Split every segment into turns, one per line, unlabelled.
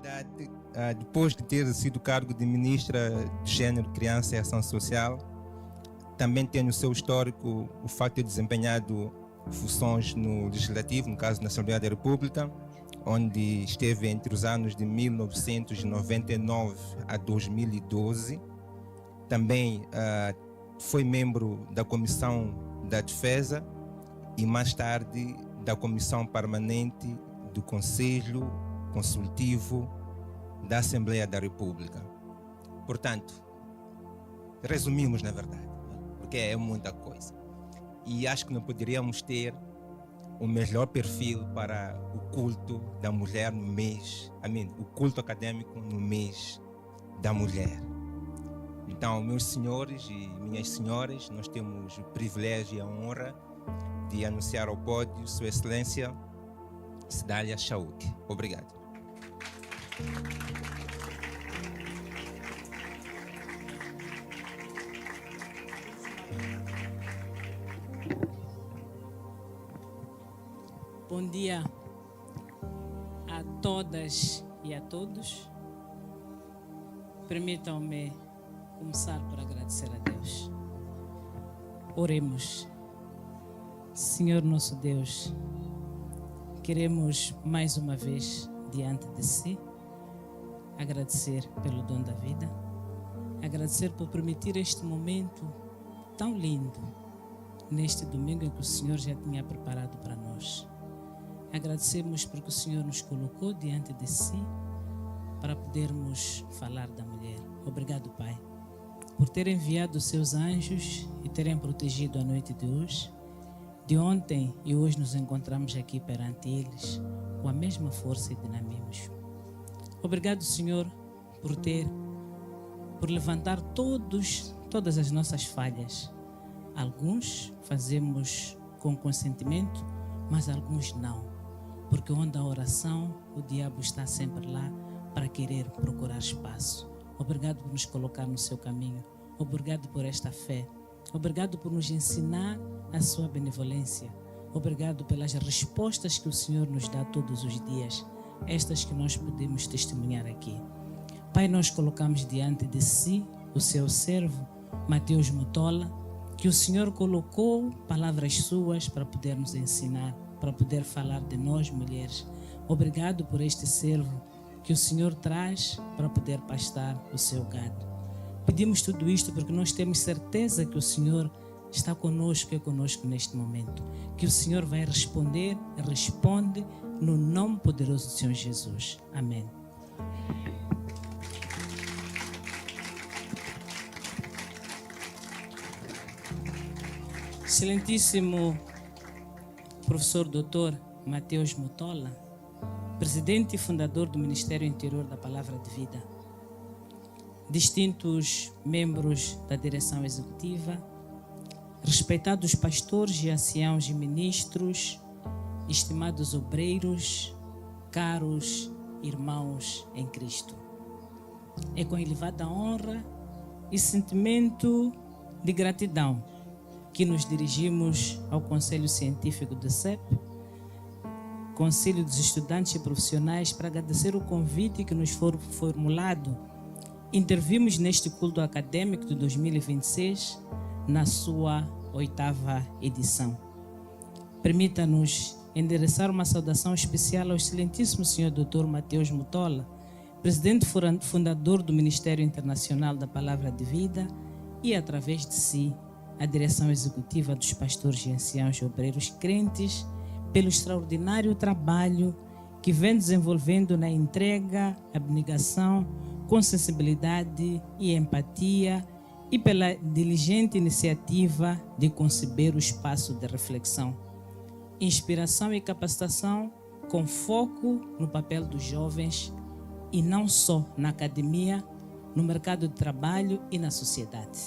verdade, depois de ter sido cargo de Ministra de Gênero, Criança e Ação Social, também tem no seu histórico o facto de ter desempenhado funções no Legislativo, no caso na Assembleia da República, onde esteve entre os anos de 1999 a 2012. Também foi membro da Comissão da Defesa e mais tarde da Comissão Permanente do Conselho Consultivo da Assembleia da República. Portanto, resumimos na verdade, porque é muita coisa. E acho que não poderíamos ter o melhor perfil para o culto da mulher no mês, o culto acadêmico no mês da mulher. Então, meus senhores e minhas senhoras, nós temos o privilégio e a honra de anunciar ao pódio Sua Excelência Cidália Chauque. Obrigado.
Bom dia a todas e a todos. Permitam-me começar por agradecer a Deus. Oremos. Senhor nosso Deus, queremos mais uma vez diante de Si agradecer pelo dom da vida, agradecer por permitir este momento tão lindo, neste domingo em que o Senhor já tinha preparado para nós. Agradecemos porque o Senhor nos colocou diante de Si para podermos falar da mulher. Obrigado, Pai, por ter enviado os Seus anjos e terem protegido a noite de hoje. De ontem e hoje nos encontramos aqui perante eles com a mesma força e dinamismo. Obrigado, Senhor, por levantar todas as nossas falhas. Alguns fazemos com consentimento, mas alguns não. Porque onde há oração, o diabo está sempre lá para querer procurar espaço. Obrigado por nos colocar no seu caminho. Obrigado por esta fé. Obrigado por nos ensinar a sua benevolência. Obrigado pelas respostas que o Senhor nos dá todos os dias, estas que nós podemos testemunhar aqui. Pai, nós colocamos diante de Si o seu servo, Mateus Mutola, que o Senhor colocou palavras suas para poder nos ensinar, para poder falar de nós mulheres. Obrigado por este servo que o Senhor traz para poder pastar o seu gado. Pedimos tudo isto porque nós temos certeza que o Senhor está conosco e é conosco neste momento. Que o Senhor vai responder e responde no nome poderoso do Senhor Jesus. Amém. Excelentíssimo professor Dr. Mateus Mutola, presidente e fundador do Ministério Interior da Palavra de Vida, distintos membros da direção executiva, respeitados pastores e anciãos e ministros, estimados obreiros, caros irmãos em Cristo. É com elevada honra e sentimento de gratidão que nos dirigimos ao Conselho Científico do CEP, Conselho dos Estudantes e Profissionais, para agradecer o convite que nos foi formulado. Intervimos neste culto acadêmico de 2026, na sua 8ª edição. Permita-nos endereçar uma saudação especial ao excelentíssimo Sr. Dr. Mateus Mutola, presidente fundador do Ministério Internacional da Palavra de Vida e, através de Si, a direção executiva dos pastores e anciãos e obreiros crentes, pelo extraordinário trabalho que vem desenvolvendo na entrega, abnegação, com sensibilidade e empatia e pela diligente iniciativa de conceber o espaço de reflexão, inspiração e capacitação com foco no papel dos jovens e não só na academia, no mercado de trabalho e na sociedade.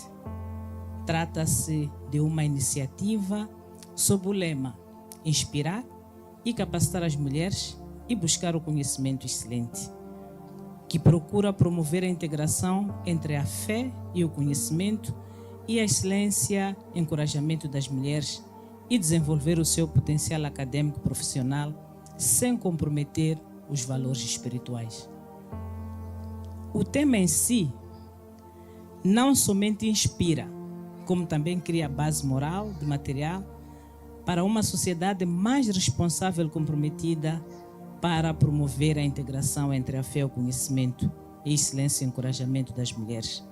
Trata-se de uma iniciativa sob o lema inspirar e capacitar as mulheres e buscar o conhecimento excelente, que procura promover a integração entre a fé e o conhecimento e a excelência, encorajamento das mulheres e desenvolver o seu potencial acadêmico profissional sem comprometer os valores espirituais. o tema em si não somente inspira, como também cria base moral e material para uma sociedade mais responsável e comprometida para promover a integração entre a fé, o conhecimento e excelência e encorajamento das mulheres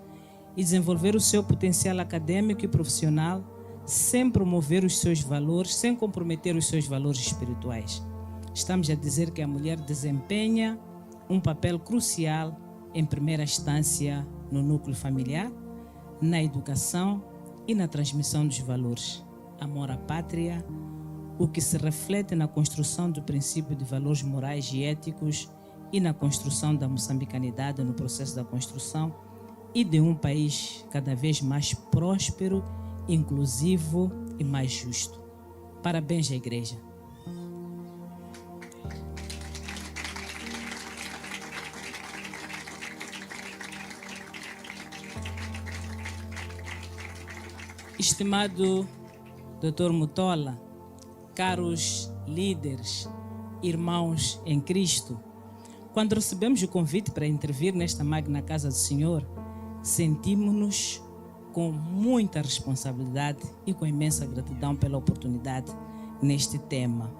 e desenvolver o seu potencial acadêmico e profissional sem promover os seus valores, sem comprometer os seus valores espirituais. Estamos a dizer que a mulher desempenha um papel crucial em primeira instância no núcleo familiar, na educação e na transmissão dos valores. Amor à pátria, o que se reflete na construção do princípio de valores morais e éticos e na construção da moçambicanidade no processo da construção e de um país cada vez mais próspero, inclusivo e mais justo. Parabéns à Igreja. Estimado Dr. Mutola, caros líderes, irmãos em Cristo, quando recebemos o convite para intervir nesta magna casa do Senhor, sentimos-nos com muita responsabilidade e com imensa gratidão pela oportunidade neste tema.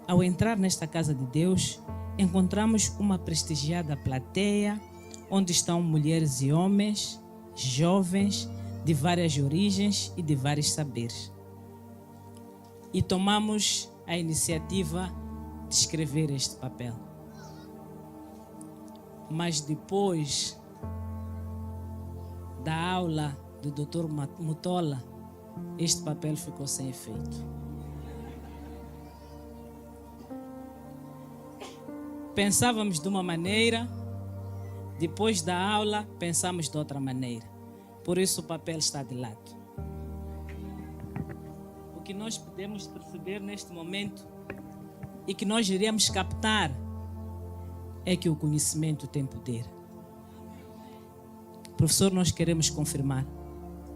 Ao entrar nesta casa de Deus, encontramos uma prestigiada plateia, onde estão mulheres e homens, jovens, de várias origens e de vários saberes. E tomamos a iniciativa de escrever este papel. Mas depois da aula do Dr. Mutola, este papel ficou sem efeito. Pensávamos de uma maneira, depois da aula pensamos de outra maneira. Por isso o papel está de lado. O que nós podemos perceber neste momento e que nós iremos captar é que o conhecimento tem poder. Professor, nós queremos confirmar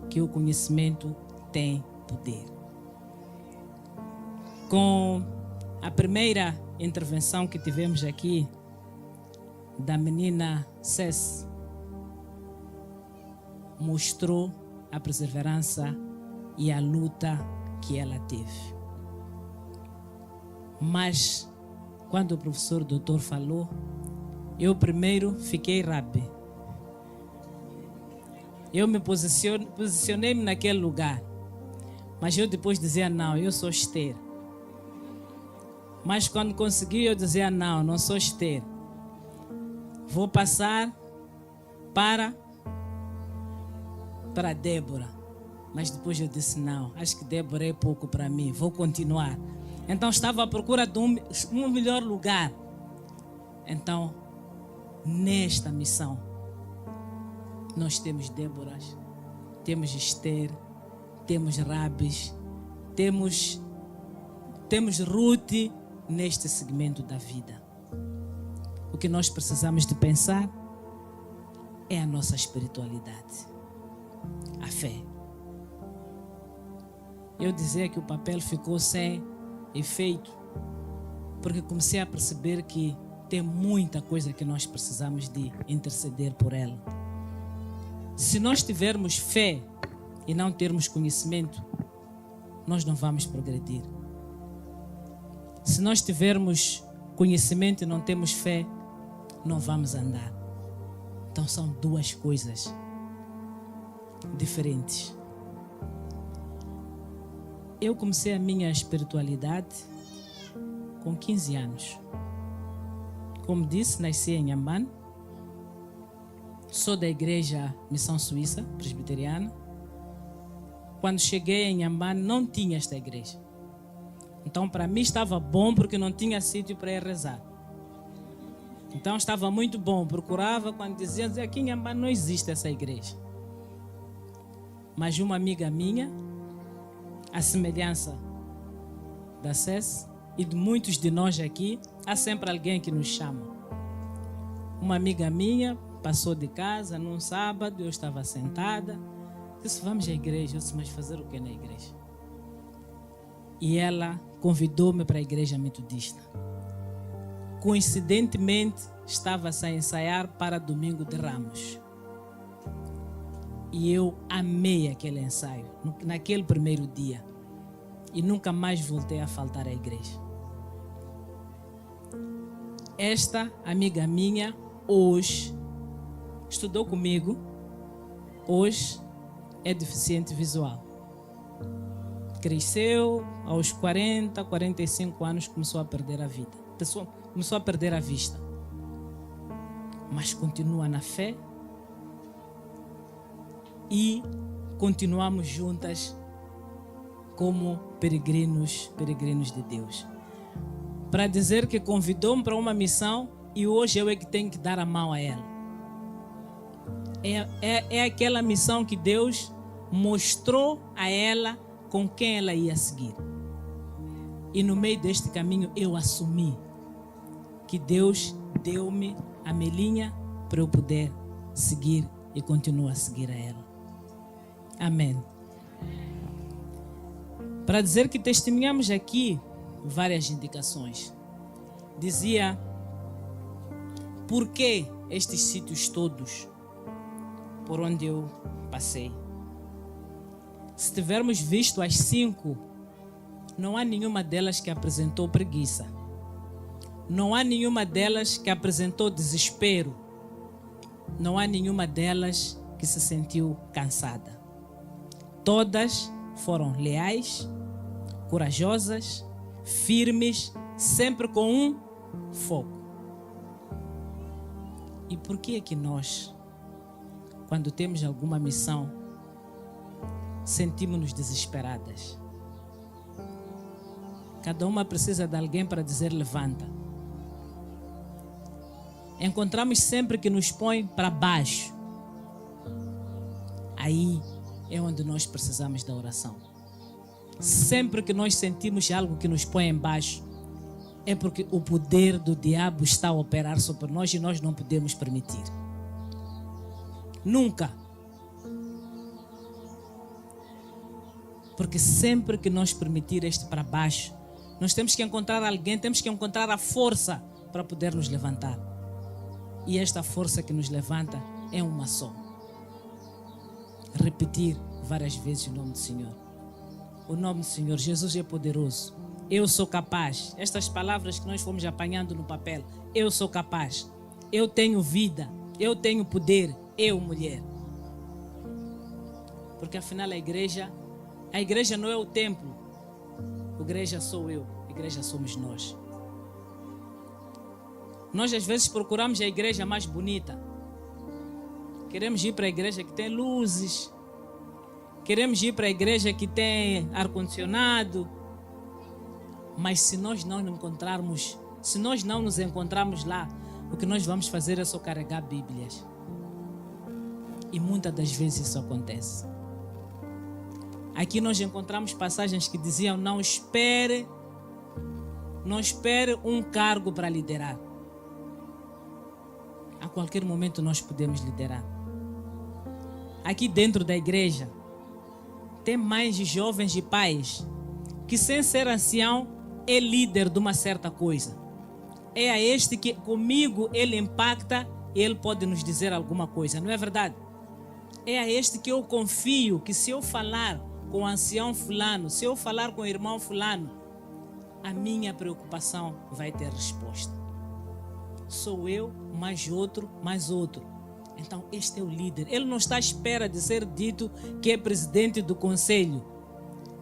que o conhecimento tem poder. Com a primeira intervenção que tivemos aqui da menina Cess, mostrou a perseverança e a luta que ela teve. Mas, quando o professor doutor falou, eu primeiro fiquei rabi. Eu me posicionei-me naquele lugar. Mas eu depois dizia, não, eu sou Esther. Mas quando consegui, eu dizia, não, não sou Esther. Vou passar para Débora. Mas depois eu disse, não, acho que Débora é pouco para mim, vou continuar. Então estava à procura de um melhor lugar. Então, nesta missão, nós temos Déboras, temos Esther, temos Rabis, temos Ruth neste segmento da vida. O que nós precisamos de pensar é a nossa espiritualidade, a fé. Eu dizia que o papel ficou sem efeito, porque comecei a perceber que tem muita coisa que nós precisamos de interceder por ela. Se nós tivermos fé e não termos conhecimento, nós não vamos progredir. Se nós tivermos conhecimento e não temos fé, não vamos andar. Então são duas coisas diferentes. Eu comecei a minha espiritualidade com 15 anos. Como disse, nasci em Inhambane. Sou da igreja Missão Suíça, presbiteriana. Quando cheguei em Inhambane, não tinha esta igreja. Então, para mim, estava bom porque não tinha sítio para ir rezar. Então, estava muito bom. Procurava, quando dizia aqui em Inhambane não existe essa igreja. Mas uma amiga minha, a semelhança da SES e de muitos de nós aqui, há sempre alguém que nos chama. Uma amiga minha passou de casa num sábado, eu estava sentada, disse, vamos à igreja. Eu disse, mas fazer o que na igreja? E ela convidou-me para a igreja metodista. coincidentemente estava-se a ensaiar para Domingo de Ramos. E eu amei aquele ensaio, naquele primeiro dia. E nunca mais voltei a faltar à igreja. Esta amiga minha, hoje, estudou comigo, hoje é deficiente visual. Cresceu, aos 40, 45 anos começou a perder a vida. Começou a perder a vista. Mas continua na fé e continuamos juntas como peregrinos de Deus. Para dizer que convidou-me para uma missão e hoje eu é que tenho que dar a mão a ela. É aquela missão que Deus mostrou a ela com quem ela ia seguir. E no meio deste caminho eu assumi que Deus deu-me a Melinha para eu poder seguir e continuar a seguir a ela. Amém. Para dizer que testemunhamos aqui várias indicações. Dizia, por que estes sítios todos por onde eu passei? Se tivermos visto as 5, não há nenhuma delas que apresentou preguiça. Não há nenhuma delas que apresentou desespero. Não há nenhuma delas que se sentiu cansada. Todas foram leais, corajosas, firmes, sempre com um foco. E por que é que nós, quando temos alguma missão, sentimos-nos desesperadas? Cada uma precisa de alguém para dizer levanta. Encontramos sempre que nos põe para baixo. Aí é onde nós precisamos da oração. Sempre que nós sentimos algo que nos põe embaixo, é porque o poder do diabo está a operar sobre nós e nós não podemos permitir. Nunca. Porque sempre que nós permitir este para baixo, nós temos que encontrar alguém, temos que encontrar a força para poder nos levantar. E esta força que nos levanta é uma só. Repetir várias vezes o nome do Senhor. O nome do Senhor, Jesus é poderoso. Eu sou capaz. Estas palavras que nós fomos apanhando no papel. Eu sou capaz. Eu tenho vida. Eu tenho poder. Eu, mulher. Porque afinal a igreja não é o templo. A igreja sou eu. A igreja somos nós. Nós às vezes procuramos a igreja mais bonita. Queremos ir para a igreja que tem luzes. Queremos ir para a igreja que tem ar-condicionado. Mas se nós não nos encontrarmos lá, o que nós vamos fazer é só carregar Bíblias. E muitas das vezes isso acontece. Aqui nós encontramos passagens que diziam, não espere um cargo para liderar. A qualquer momento nós podemos liderar. Aqui dentro da igreja, tem mais jovens e pais que, sem ser ancião, é líder de uma certa coisa. É a este que comigo ele impacta e ele pode nos dizer alguma coisa, não é verdade? É a este que eu confio que se eu falar com o ancião fulano, se eu falar com o irmão fulano, a minha preocupação vai ter resposta. Sou eu, mais outro, mais outro. Então este é o líder. Ele não está à espera de ser dito que é presidente do conselho.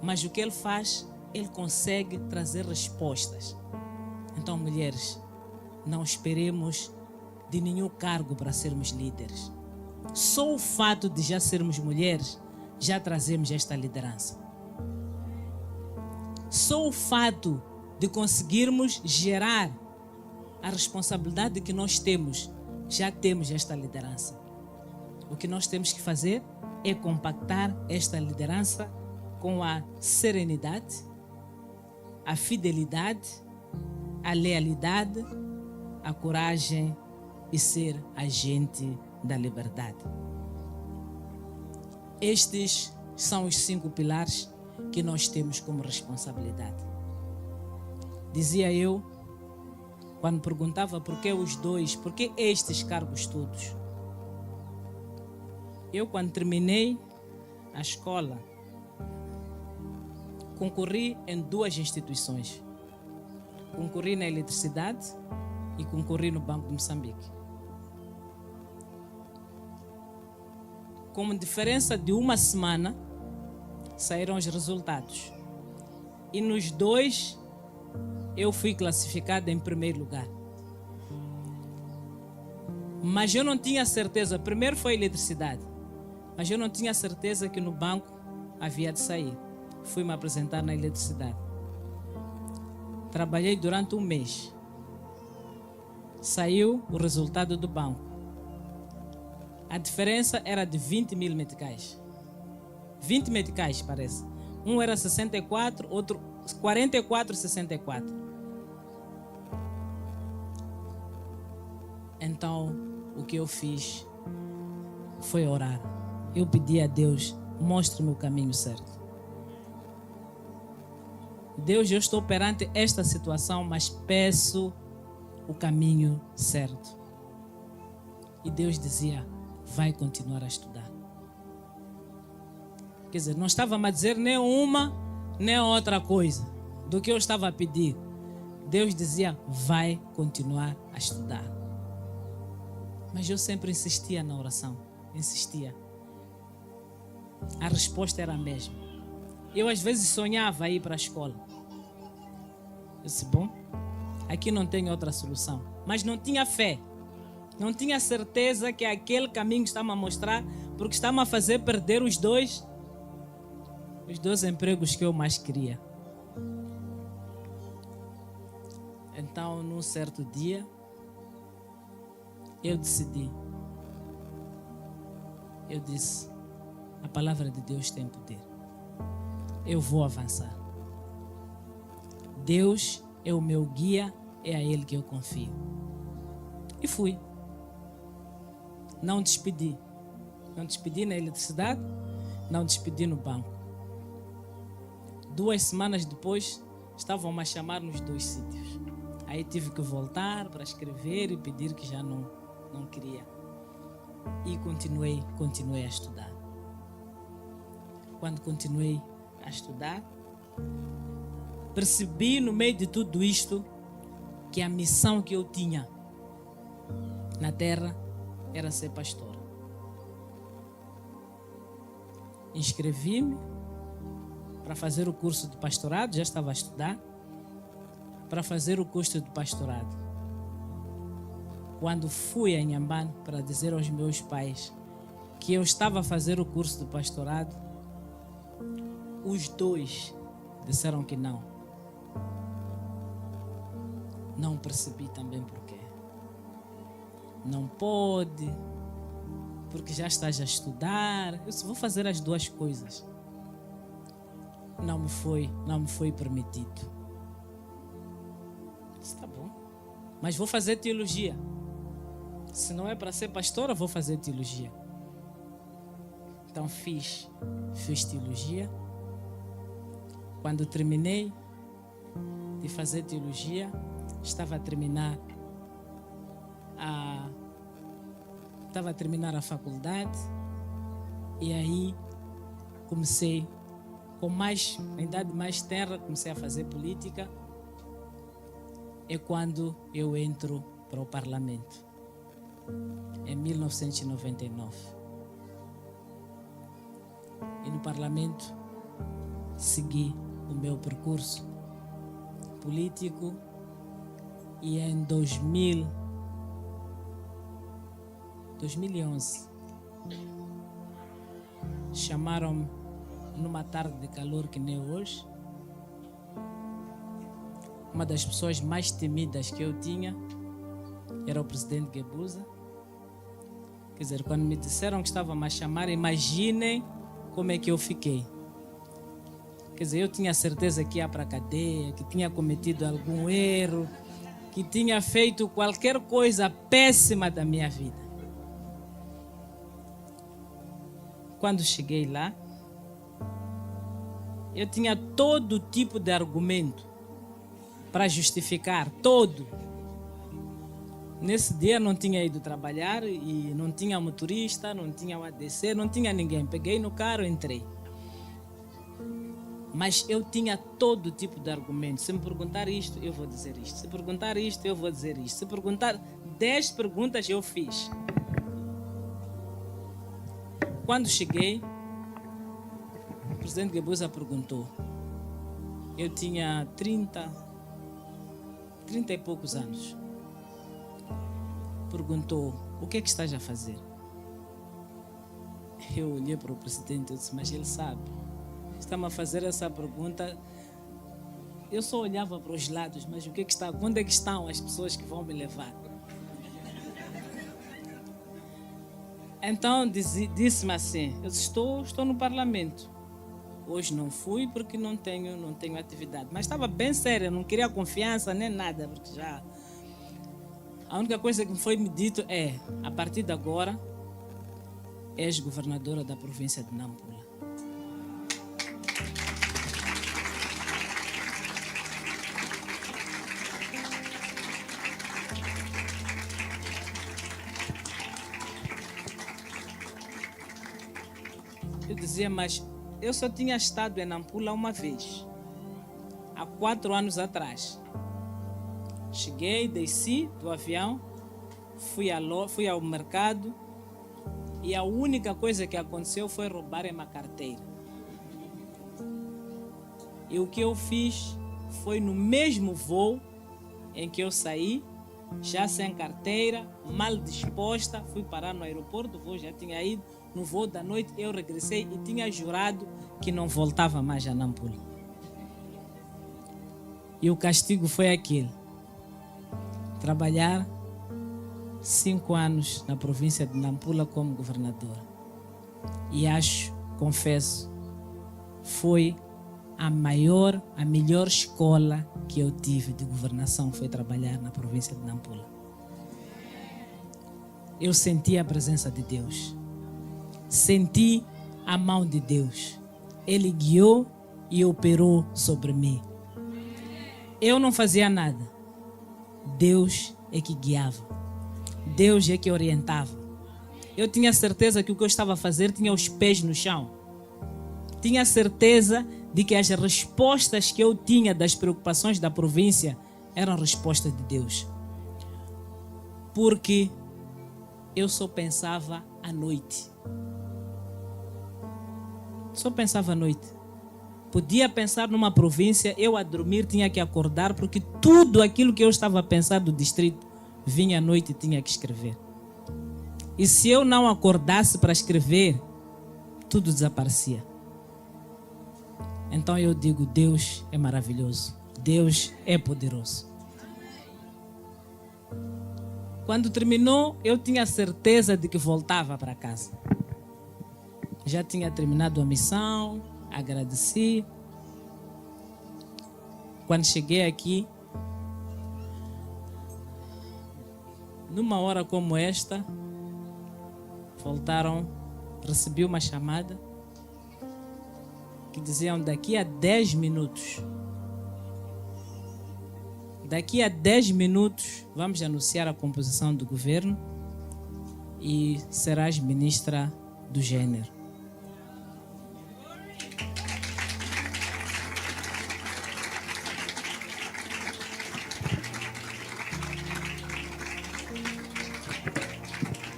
Mas o que ele faz, ele consegue trazer respostas. Então, mulheres, não esperemos de nenhum cargo para sermos líderes. Só o fato de já sermos mulheres, já trazemos esta liderança. Só o fato de conseguirmos gerar a responsabilidade que nós temos, já temos esta liderança. O que nós temos que fazer é compactar esta liderança com a serenidade, a fidelidade, a lealidade, a coragem e ser agente da liberdade. Estes são os 5 pilares que nós temos como responsabilidade. Dizia eu, Quando perguntava por que os dois, por que estes cargos todos. Eu, quando terminei a escola, concorri em 2 instituições. Concorri na eletricidade e concorri no Banco de Moçambique. Com diferença de uma semana, saíram os resultados. E nos 2, eu fui classificada em primeiro lugar. Mas eu não tinha certeza. Primeiro foi a eletricidade. Mas eu não tinha certeza que no banco havia de sair. Fui me apresentar na eletricidade. Trabalhei durante um mês. Saiu o resultado do banco. A diferença era de 20 mil meticais. 20 meticais, parece. Um era 64, outro 44,64. Então, o que eu fiz foi orar. Eu pedi a Deus, mostre-me o caminho certo. Deus, eu estou perante esta situação, mas peço o caminho certo. E Deus dizia, vai continuar a estudar. Quer dizer, não estava a dizer nem uma, nem outra coisa do que eu estava a pedir. Deus dizia, vai continuar a estudar. Mas eu sempre insistia na oração. Insistia. A resposta era a mesma. Eu às vezes sonhava ir para a escola. Eu disse, bom, aqui não tem outra solução. Mas não tinha fé. Não tinha certeza que aquele caminho estava a mostrar, porque estava a fazer perder os dois empregos que eu mais queria. Então, num certo dia, eu decidi. Eu disse, a palavra de Deus tem poder. Eu vou avançar. Deus é o meu guia, é a Ele que eu confio. E fui. Não despedi. Não despedi na eletricidade, não despedi no banco. 2 semanas depois, estavam a chamar nos 2 sítios. Aí tive que voltar para escrever e pedir que já não queria. E continuei a estudar. Quando continuei a estudar, percebi no meio de tudo isto que a missão que eu tinha na terra era ser pastora. Inscrevi-me para fazer o curso de pastorado, já estava a estudar, para fazer o curso de pastorado. Quando fui a Inhambane para dizer aos meus pais que eu estava a fazer o curso de pastorado, os 2 disseram que não. Não percebi também porquê. Não pode, porque já estás a estudar. Eu disse, vou fazer as 2 coisas. Não me foi permitido. Eu disse, tá bom, mas vou fazer teologia. Se não é para ser pastora, vou fazer teologia. Então fiz teologia. Quando terminei de fazer teologia, estava a terminar a faculdade, e aí comecei com a idade mais tenra, comecei a fazer política. É quando eu entro para o Parlamento, em 1999. E no Parlamento segui o meu percurso político, e em 2011 chamaram-me numa tarde de calor que nem hoje. Uma das pessoas mais temidas que eu tinha era o presidente Guebuza. Quer dizer, quando me disseram que estavam a chamar, imaginem como é que eu fiquei. Quer dizer, eu tinha certeza que ia para a cadeia, que tinha cometido algum erro, que tinha feito qualquer coisa péssima da minha vida. Quando cheguei lá, eu tinha todo tipo de argumento para justificar, todo. Nesse dia não tinha ido trabalhar e não tinha motorista, não tinha o ADC, não tinha ninguém. Peguei no carro e entrei. Mas eu tinha todo tipo de argumento. Se me perguntar isto, eu vou dizer isto. Se perguntar isto, eu vou dizer isto. Se perguntar 10 perguntas, eu fiz. Quando cheguei, o presidente Guebuza perguntou. Eu tinha 30 e poucos anos. Perguntou, o que é que estás a fazer? Eu olhei para o presidente e disse, mas ele sabe. Está-me a fazer essa pergunta. Eu só olhava para os lados, mas onde é que estão as pessoas que vão me levar? Então disse-me assim, eu disse, estou no parlamento. Hoje não fui porque não tenho atividade. Mas estava bem séria, não queria confiança nem nada, porque já... A única coisa que me foi dito é, a partir de agora, és governadora da província de Nampula. Eu dizia, mas eu só tinha estado em Nampula uma vez, há 4 anos atrás. Cheguei, desci do avião, fui ao mercado e a única coisa que aconteceu foi roubarem uma carteira. E o que eu fiz foi no mesmo voo em que eu saí, já sem carteira, mal disposta, fui parar no aeroporto, o voo já tinha ido, no voo da noite eu regressei e tinha jurado que não voltava mais a Nampula. E o castigo foi aquele. Trabalhar 5 anos na província de Nampula como governadora. E confesso, foi a melhor escola que eu tive de governação, foi trabalhar na província de Nampula. Eu senti a presença de Deus. Senti a mão de Deus. Ele guiou e operou sobre mim. Eu não fazia nada. Deus é que guiava. Deus é que orientava. Eu tinha certeza que o que eu estava a fazer tinha os pés no chão. Tinha certeza de que as respostas que eu tinha das preocupações da província eram respostas de Deus. Porque eu só pensava à noite. Só pensava à noite. Podia pensar numa província, eu a dormir tinha que acordar, porque tudo aquilo que eu estava a pensar do distrito, vinha à noite e tinha que escrever. E se eu não acordasse para escrever, tudo desaparecia. Então eu digo, Deus é maravilhoso. Deus é poderoso. Quando terminou, eu tinha certeza de que voltava para casa. Já tinha terminado a missão, agradeci. Quando cheguei aqui, numa hora como esta, recebi uma chamada que diziam daqui a 10 minutos. Daqui a 10 minutos vamos anunciar a composição do governo e serás ministra do Gênero.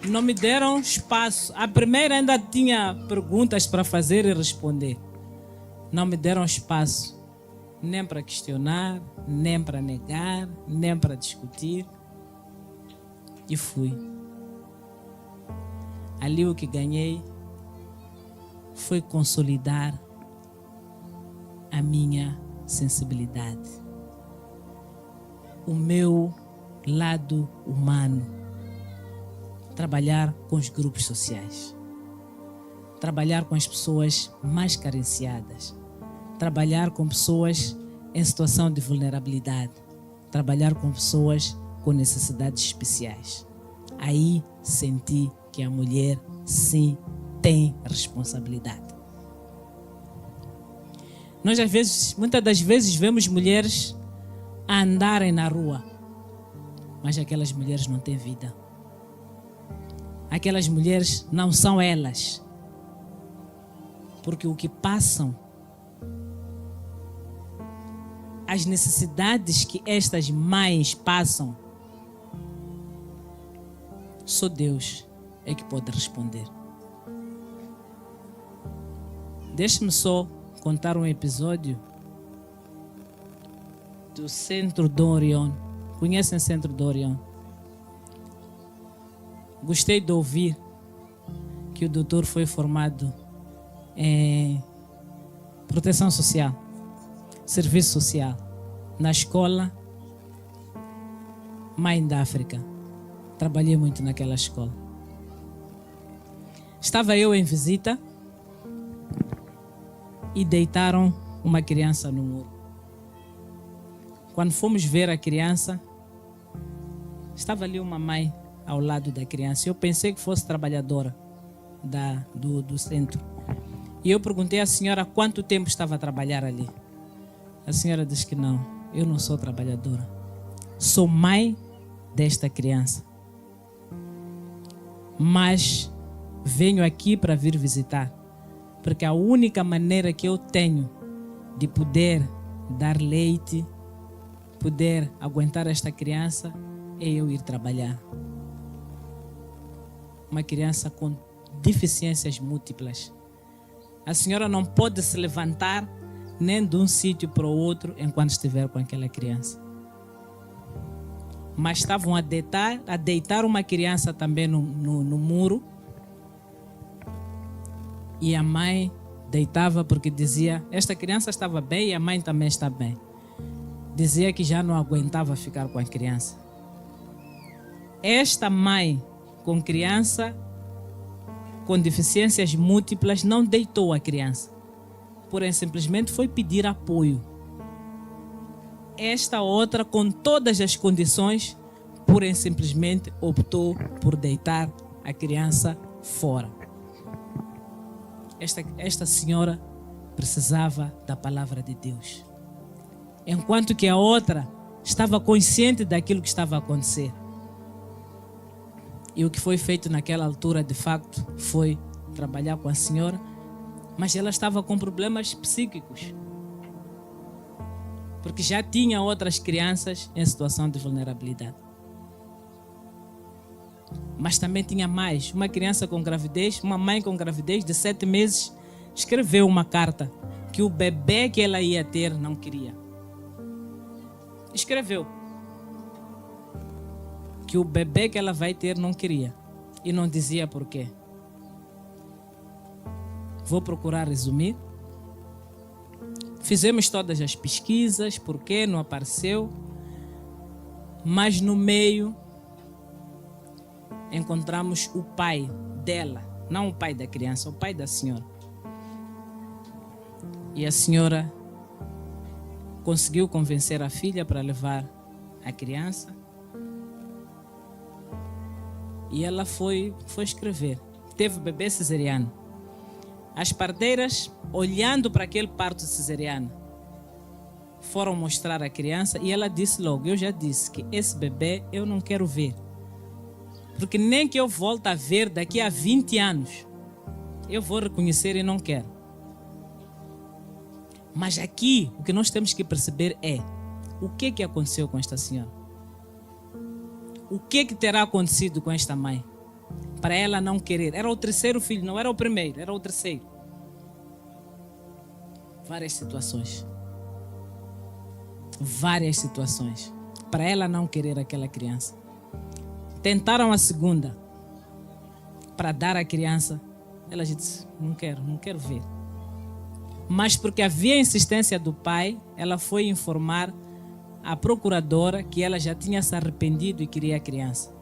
Não me deram espaço. A primeira ainda tinha perguntas para fazer e responder. Não me deram espaço, nem para questionar, nem para negar, nem para discutir. E fui. Ali o que ganhei foi consolidar a minha sensibilidade, o meu lado humano. Trabalhar com os grupos sociais, trabalhar com as pessoas mais carenciadas, trabalhar com pessoas em situação de vulnerabilidade, trabalhar com pessoas com necessidades especiais. Aí senti que a mulher, sim, tem responsabilidade. Nós, muitas das vezes, vemos mulheres a andarem na rua mas aquelas mulheres não têm vida. Aquelas mulheres não são elas. Porque o que passam, as necessidades que estas mães passam, só Deus é que pode responder. Deixe-me só contar um episódio do Centro Dom Orion. Conhecem o Centro Dom Orion? Gostei de ouvir que o doutor foi formado em proteção social, serviço social, na escola Mãe da África. Trabalhei muito naquela escola. Estava eu em visita e deitaram uma criança no muro. Quando fomos ver a criança, estava ali uma mãe ao lado da criança. Eu pensei que fosse trabalhadora do centro. E eu perguntei à senhora quanto tempo estava a trabalhar ali. A senhora disse que não, eu não sou trabalhadora. Sou mãe desta criança. Mas venho aqui para vir visitar. Porque a única maneira que eu tenho de poder dar leite, poder aguentar esta criança, é eu ir trabalhar. Uma criança com deficiências múltiplas. A senhora não pode se levantar nem de um sítio para o outro enquanto estiver com aquela criança. Mas estavam a deitar uma criança também no muro. E a mãe deitava porque dizia, esta criança estava bem e a mãe também está bem. Dizia que já não aguentava ficar com a criança. Esta mãe com criança com deficiências múltiplas não deitou a criança, porém simplesmente foi pedir apoio. Esta outra, com todas as condições, porém simplesmente optou por deitar a criança fora. Esta senhora precisava da palavra de Deus, enquanto que a outra estava consciente daquilo que estava a acontecer. E o que foi feito naquela altura, de facto, foi trabalhar com a senhora, mas ela estava com problemas psíquicos, porque já tinha outras crianças em situação de vulnerabilidade. Mas também tinha mais. Uma criança com gravidez, uma mãe com gravidez de 7 meses, escreveu uma carta que o bebê que ela ia ter não queria. Escreveu que o bebê que ela vai ter não queria e não dizia porquê. Vou procurar resumir. Fizemos todas as pesquisas, porquê não apareceu, mas no meio encontramos o pai dela, não o pai da criança, o pai da senhora. E a senhora conseguiu convencer a filha para levar a criança. E ela foi escrever. Teve bebê cesariano. As parteiras, olhando para aquele parto cesariano, foram mostrar a criança e ela disse logo, eu já disse que esse bebê eu não quero ver. Porque nem que eu volte a ver daqui a 20 anos, eu vou reconhecer e não quero. Mas aqui, o que nós temos que perceber é o que aconteceu com esta senhora. O que terá acontecido com esta mãe para ela não querer? Era o terceiro filho, não era o primeiro, era o terceiro. Várias situações para ela não querer aquela criança. Tentaram a segunda para dar a criança. Ela disse, não quero ver. Mas porque havia insistência do pai, ela foi informar a procuradora que ela já tinha se arrependido e queria a criança.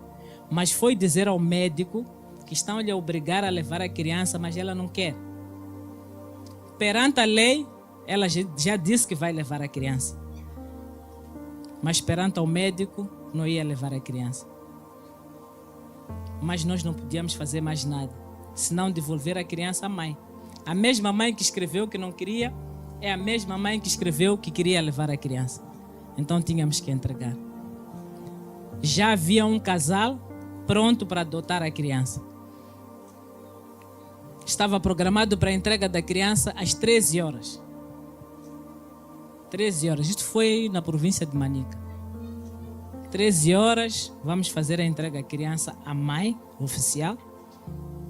Mas foi dizer ao médico que estão lhe a obrigar a levar a criança, mas ela não quer. Perante a lei, ela já disse que vai levar a criança. Mas perante ao médico, não ia levar a criança. Mas nós não podíamos fazer mais nada, senão devolver a criança à mãe. A mesma mãe que escreveu que não queria, é a mesma mãe que escreveu que queria levar a criança. Então tínhamos que entregar. já havia um casal pronto para adotar a criança. Estava programado para a entrega da criança às 13 horas. 13 horas. Isto foi na província de Manica. 13 horas, vamos fazer a entrega da criança à mãe oficial.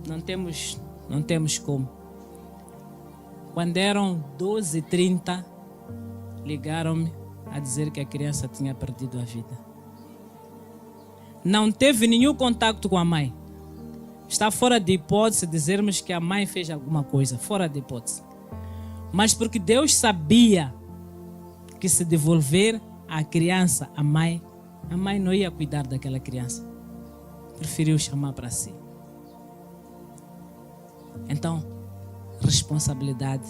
Não temos como. Quando eram 12h30, ligaram-me a dizer que a criança tinha perdido a vida. Não teve nenhum contato com a mãe. Está fora de hipótese dizermos que a mãe fez alguma coisa. Fora de hipótese. Mas porque Deus sabia que se devolver a criança à mãe, a mãe não ia cuidar daquela criança. Preferiu chamar para si. Então, responsabilidade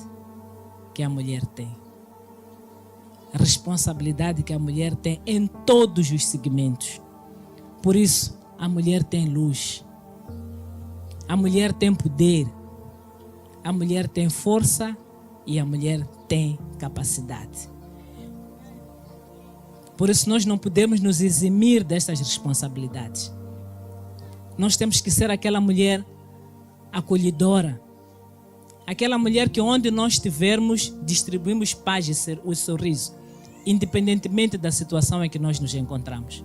que a mulher tem. A responsabilidade que a mulher tem em todos os segmentos. Por isso, a mulher tem luz. A mulher tem poder. A mulher tem força e a mulher tem capacidade. Por isso, nós não podemos nos eximir destas responsabilidades. Nós temos que ser aquela mulher acolhedora. Aquela mulher que onde nós estivermos, distribuímos paz e o sorriso, independentemente da situação em que nós nos encontramos.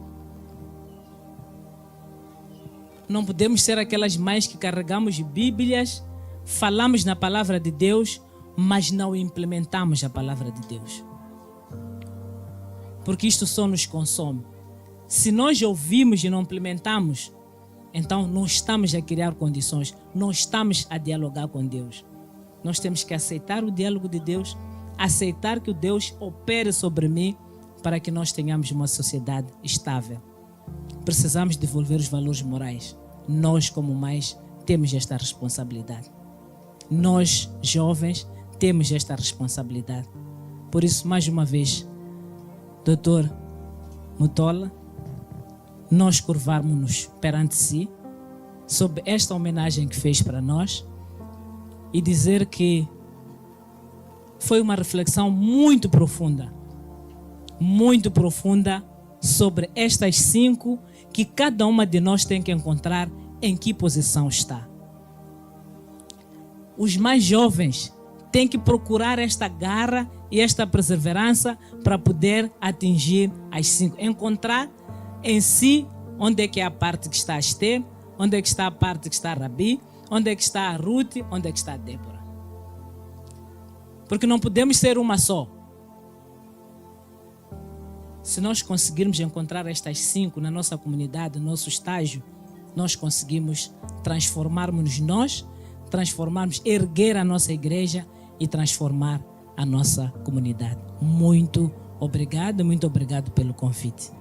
Não podemos ser aquelas mães que carregamos Bíblias, falamos na palavra de Deus, mas não implementamos a palavra de Deus. Porque isto só nos consome. Se nós ouvimos e não implementamos, então não estamos a criar condições, não estamos a dialogar com Deus. Nós temos que aceitar o diálogo de Deus, aceitar que o Deus opere sobre mim para que nós tenhamos uma sociedade estável. Precisamos devolver os valores morais. Nós, como mães, temos esta responsabilidade. Nós, jovens, temos esta responsabilidade. Por isso, mais uma vez, Dr. Mutola, nós curvarmos-nos perante si sobre esta homenagem que fez para nós e dizer que foi uma reflexão muito profunda sobre estas 5 que cada uma de nós tem que encontrar em que posição está. Os mais jovens têm que procurar esta garra e esta perseverança para poder atingir as 5. Encontrar em si onde é que é a parte que está a Esther, onde é que está a parte que está a Rabi, onde é que está a Ruth, onde é que está a Débora. Porque não podemos ser uma só. Se nós conseguirmos encontrar estas 5 na nossa comunidade, no nosso estágio, nós conseguimos transformarmos erguer a nossa igreja e transformar a nossa comunidade. Muito obrigado pelo convite.